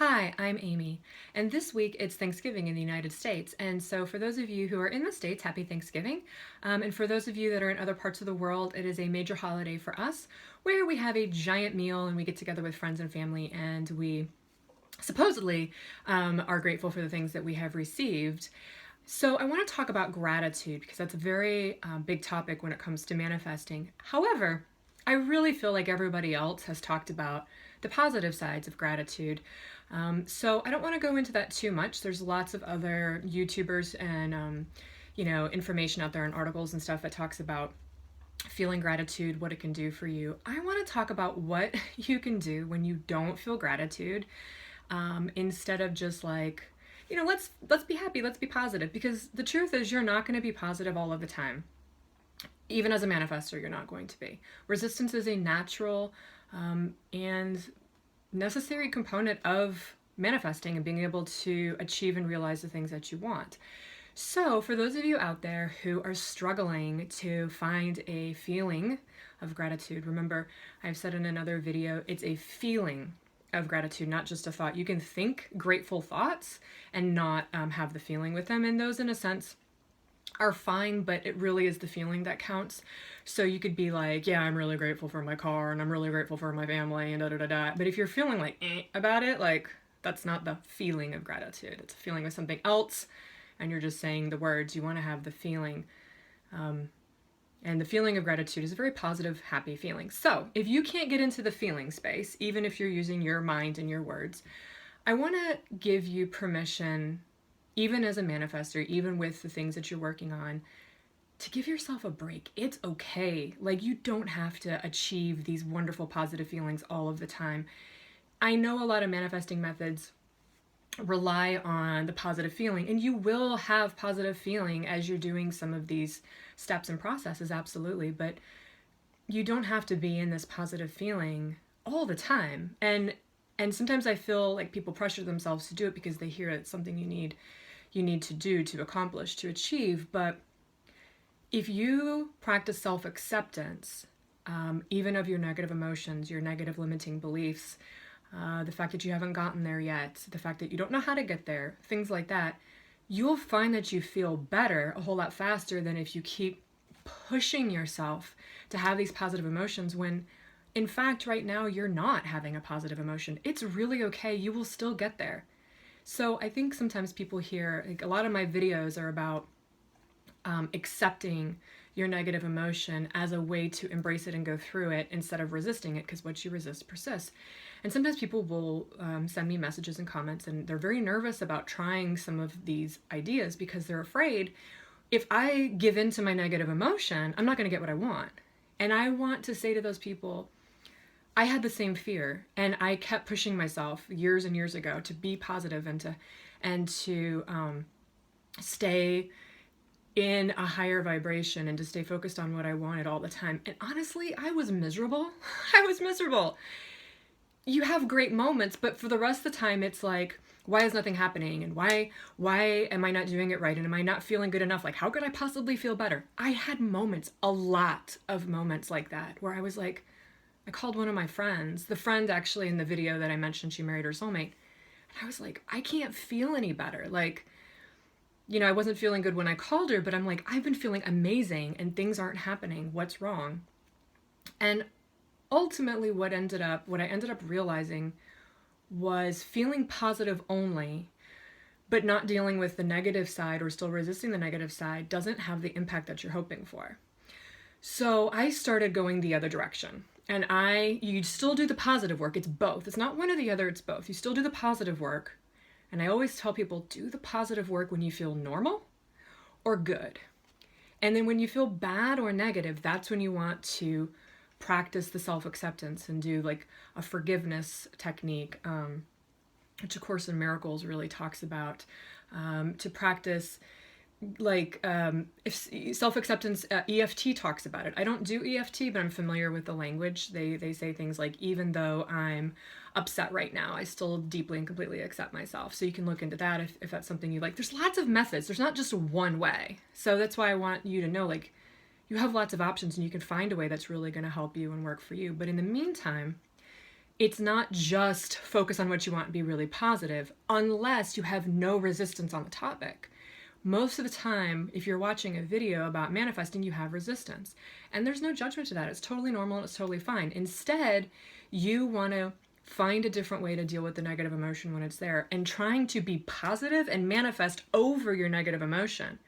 Hi, I'm Amy, and this week it's Thanksgiving in the United States. And so, for those of you who are in the States, happy Thanksgiving. And for those of you that are in other parts of the world, it is a major holiday for us where we have a giant meal and we get together with friends and family and we supposedly are grateful for the things that we have received. So, I want to talk about gratitude because that's a very big topic when it comes to manifesting. However, I really feel like everybody else has talked about the positive sides of gratitude. So I don't want to go into that too much. There's lots of other YouTubers and information out there and articles and stuff that talks about feeling gratitude, what it can do for you. I want to talk about what you can do when you don't feel gratitude, instead of just like, let's be happy, let's be positive. Because the truth is, you're not going to be positive all of the time. Even as a manifestor, you're not going to be. Resistance is a natural and necessary component of manifesting and being able to achieve and realize the things that you want. So, for those of you out there who are struggling to find a feeling of gratitude, remember, I've said in another video, it's a feeling of gratitude, not just a thought. You can think grateful thoughts and not have the feeling with them, and those, in a sense, are fine, but it really is the feeling that counts. So you could be like, yeah, I'm really grateful for my car and I'm really grateful for my family and da da da da. But if you're feeling like about it, like that's not the feeling of gratitude. It's a feeling of something else, and you're just saying the words. You want to have the feeling. And the feeling of gratitude is a very positive, happy feeling. So if you can't get into the feeling space, even if you're using your mind and your words, I want to give you permission, even as a manifestor, even with the things that you're working on, to give yourself a break. It's okay. Like, you don't have to achieve these wonderful positive feelings all of the time. I know a lot of manifesting methods rely on the positive feeling, and you will have positive feeling as you're doing some of these steps and processes, absolutely, but you don't have to be in this positive feeling all the time. And sometimes I feel like people pressure themselves to do it because they hear it's something you need to do, to accomplish, to achieve. But if you practice self-acceptance, even of your negative emotions, your negative limiting beliefs, the fact that you haven't gotten there yet, the fact that you don't know how to get there, things like that, you'll find that you feel better a whole lot faster than if you keep pushing yourself to have these positive emotions when, in fact, right now you're not having a positive emotion. It's really okay. You will still get there. So I think sometimes people hear, like, a lot of my videos are about accepting your negative emotion as a way to embrace it and go through it instead of resisting it, because what you resist persists. And sometimes people will send me messages and comments, and they're very nervous about trying some of these ideas because they're afraid, if I give in to my negative emotion, I'm not going to get what I want. And I want to say to those people, I had the same fear, and I kept pushing myself years and years ago to be positive and to stay in a higher vibration and to stay focused on what I wanted all the time. And honestly, I was miserable. I was miserable. You have great moments, but for the rest of the time, it's like, why is nothing happening? And why am I not doing it right? And am I not feeling good enough? Like, how could I possibly feel better? I had moments, a lot of moments like that, where I was like, I called one of my friends, the friend actually in the video that I mentioned, she married her soulmate. And I was like, I can't feel any better. Like, I wasn't feeling good when I called her, but I'm like, I've been feeling amazing and things aren't happening. What's wrong? And ultimately what I ended up realizing was feeling positive only, but not dealing with the negative side or still resisting the negative side doesn't have the impact that you're hoping for. So I started going the other direction. And you still do the positive work. It's both. It's not one or the other, it's both. You still do the positive work. And I always tell people, do the positive work when you feel normal or good. And then when you feel bad or negative, that's when you want to practice the self-acceptance and do like a forgiveness technique, which A Course in Miracles really talks about, to practice like if self-acceptance. EFT talks about it. I don't do EFT, but I'm familiar with the language. They say things like, even though I'm upset right now, I still deeply and completely accept myself. So you can look into that if that's something you like. There's lots of methods. There's not just one way. So that's why I want you to know, like, you have lots of options and you can find a way that's really going to help you and work for you. But in the meantime, it's not just focus on what you want and be really positive unless you have no resistance on the topic. Most of the time, if you're watching a video about manifesting, you have resistance. And there's no judgment to that. It's totally normal and it's totally fine. Instead, you want to find a different way to deal with the negative emotion when it's there. And trying to be positive and manifest over your negative emotion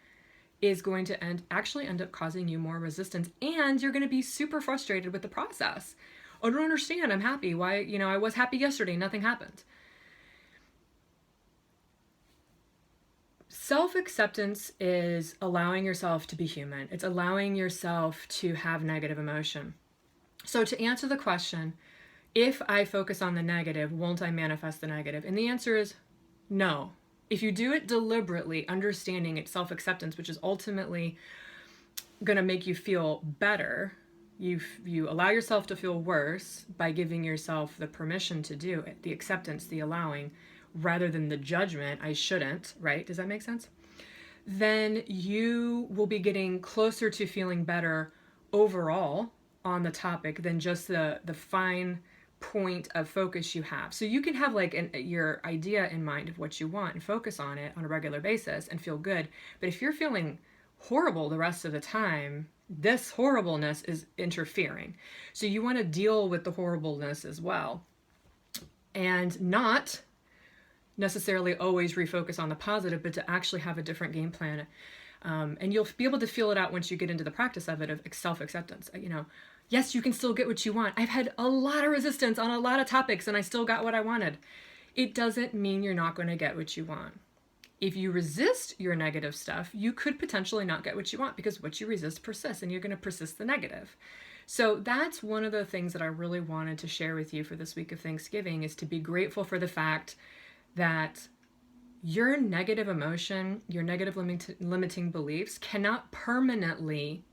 is going to actually end up causing you more resistance. And you're going to be super frustrated with the process. I don't understand. I'm happy. Why, I was happy yesterday. Nothing happened. Self-acceptance is allowing yourself to be human. It's allowing yourself to have negative emotion. So to answer the question, if I focus on the negative, won't I manifest the negative? And the answer is no. If you do it deliberately, understanding it's self-acceptance, which is ultimately going to make you feel better, you allow yourself to feel worse by giving yourself the permission to do it, the acceptance, the allowing, rather than the judgment, I shouldn't, right? Does that make sense? Then you will be getting closer to feeling better overall on the topic than just the fine point of focus you have. So you can have like your idea in mind of what you want and focus on it on a regular basis and feel good. But if you're feeling horrible the rest of the time, this horribleness is interfering. So you want to deal with the horribleness as well and not necessarily always refocus on the positive, but to actually have a different game plan. And you'll be able to feel it out once you get into the practice of it, of self-acceptance. Yes, you can still get what you want. I've had a lot of resistance on a lot of topics and I still got what I wanted. It doesn't mean you're not going to get what you want. If you resist your negative stuff, you could potentially not get what you want because what you resist persists and you're going to persist the negative. So that's one of the things that I really wanted to share with you for this week of Thanksgiving, is to be grateful for the fact that your negative emotion, your negative limiting beliefs cannot permanently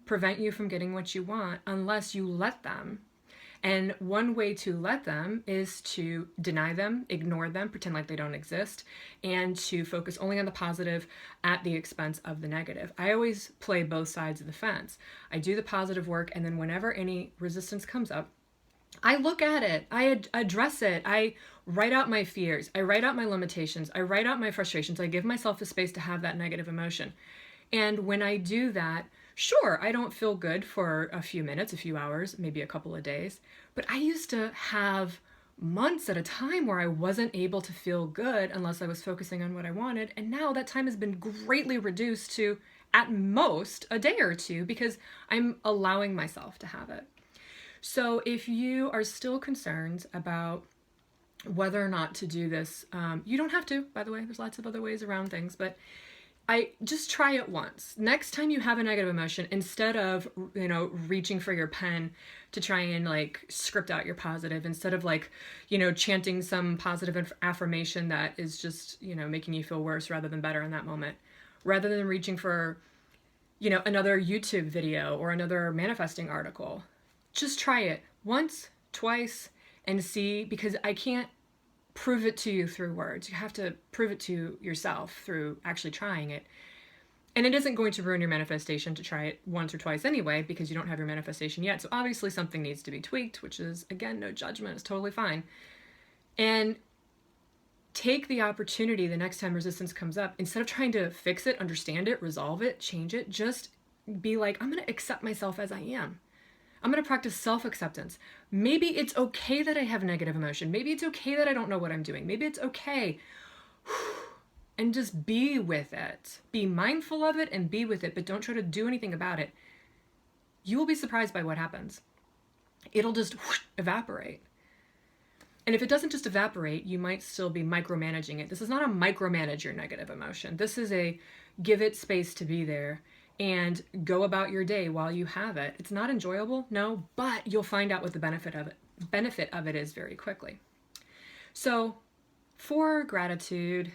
prevent you from getting what you want unless you let them. And one way to let them is to deny them, ignore them, pretend like they don't exist, and to focus only on the positive at the expense of the negative. I always play both sides of the fence. I do the positive work, and then whenever any resistance comes up, I look at it, I address it, I write out my fears, I write out my limitations, I write out my frustrations, I give myself the space to have that negative emotion. And when I do that, sure, I don't feel good for a few minutes, a few hours, maybe a couple of days, but I used to have months at a time where I wasn't able to feel good unless I was focusing on what I wanted. And now that time has been greatly reduced to at most a day or two because I'm allowing myself to have it. So if you are still concerned about whether or not to do this, you don't have to, by the way, there's lots of other ways around things, but I just try it once. Next time you have a negative emotion, instead of, reaching for your pen to try and like script out your positive, instead of like, chanting some positive affirmation that is just, making you feel worse rather than better in that moment, rather than reaching for, another YouTube video or another manifesting article, just try it once, twice, and see, because I can't prove it to you through words. You have to prove it to yourself through actually trying it. And it isn't going to ruin your manifestation to try it once or twice anyway, because you don't have your manifestation yet. So obviously something needs to be tweaked, which is, again, no judgment. It's totally fine. And take the opportunity the next time resistance comes up, instead of trying to fix it, understand it, resolve it, change it, just be like, I'm going to accept myself as I am. I'm going to practice self-acceptance. Maybe it's okay that I have negative emotion. Maybe it's okay that I don't know what I'm doing. Maybe it's okay. And just be with it. Be mindful of it and be with it, but don't try to do anything about it. You will be surprised by what happens. It'll just evaporate. And if it doesn't just evaporate, you might still be micromanaging it. This is not a micromanage your negative emotion. This is a give it space to be there and go about your day while you have it. It's not enjoyable, no, but you'll find out what the benefit of it is very quickly. So for gratitude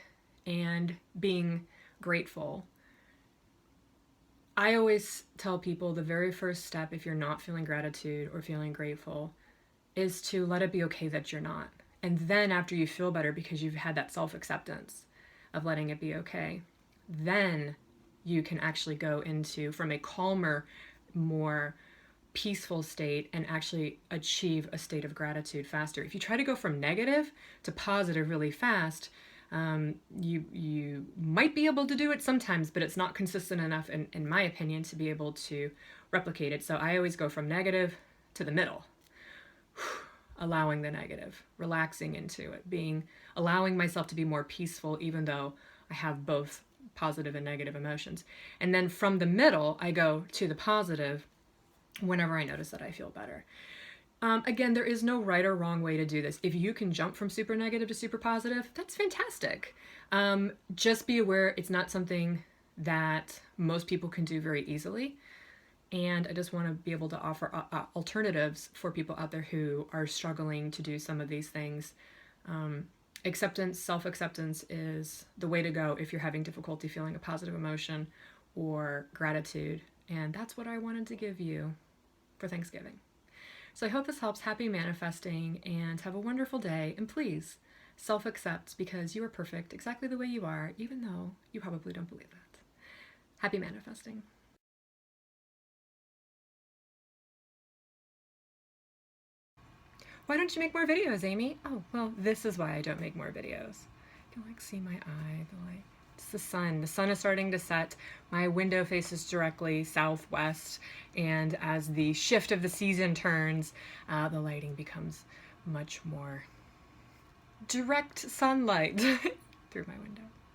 and being grateful, I always tell people the very first step, if you're not feeling gratitude or feeling grateful, is to let it be okay that you're not. And then after you feel better because you've had that self-acceptance of letting it be okay, then you can actually go into, from a calmer, more peaceful state and actually achieve a state of gratitude faster. If you try to go from negative to positive really fast, you might be able to do it sometimes, but it's not consistent enough, in my opinion, to be able to replicate it. So I always go from negative to the middle, allowing the negative, relaxing into it, allowing myself to be more peaceful, even though I have both positive and negative emotions. And then from the middle, I go to the positive whenever I notice that I feel better. Again, there is no right or wrong way to do this. If you can jump from super negative to super positive, that's fantastic. Just be aware it's not something that most people can do very easily. And I just want to be able to offer alternatives for people out there who are struggling to do some of these things. Acceptance, self-acceptance is the way to go if you're having difficulty feeling a positive emotion or gratitude. And that's what I wanted to give you for Thanksgiving. So I hope this helps. Happy manifesting and have a wonderful day. And please self-accept, because you are perfect exactly the way you are, even though you probably don't believe that. Happy manifesting. Why don't you make more videos, Amy? Oh, well, this is why I don't make more videos. You can see my eye, the light. It's the sun. The sun is starting to set. My window faces directly southwest, and as the shift of the season turns, the lighting becomes much more direct sunlight through my window.